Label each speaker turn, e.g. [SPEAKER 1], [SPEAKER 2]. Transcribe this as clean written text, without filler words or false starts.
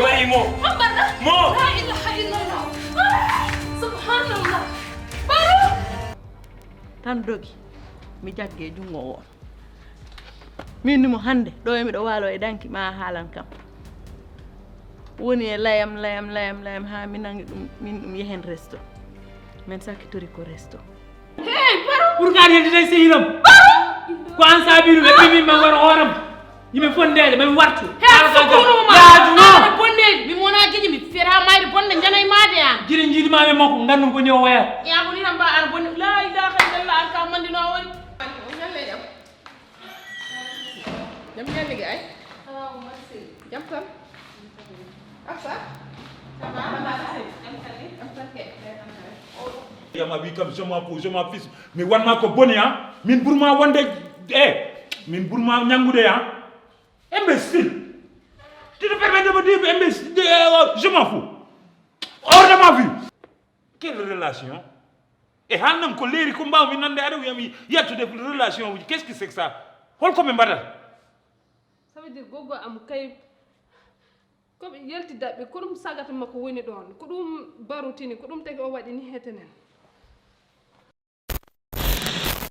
[SPEAKER 1] wari mo mo
[SPEAKER 2] la ilaha illallah subhanallah baro
[SPEAKER 3] tan dogi mi jagge jungo won min mo hande do mi do walo e danki ma halan kam woni e layam ha mi nangi dum min dum yehen resto men sakki tori ko resto
[SPEAKER 2] hey baro
[SPEAKER 1] pour ka de day seyiram ko an sabiru be bimi ma war horam yimi fondede mami wartu
[SPEAKER 2] ala bonde mi mona gidi mi fera mayde bonde janay made an
[SPEAKER 1] jiri jidi mame makko ngandum ko ni o waya
[SPEAKER 2] ya ko ni tamba an bonde la ilaha illallah an ka mandino woni ñalle jam ñalle gi ay merci jam tan aksa
[SPEAKER 4] yama bi kam je m'en fiche mais wan ma ko boni ha min burma wonde min burma ñangude ha imbécile tu te permets de me dire imbécile je m'en fous hors de ma vue quelle relation et hannam ko leeri ko mbaw mi nande ada wiyami yettude relation uji qu'est-ce que c'est que ça holko be mbaɗata
[SPEAKER 5] ça veut dire gogo am kay ko be yelti dabbe ko dum sagata makko woni don ko dum barutini ko dum tagi o wadi ni hetenen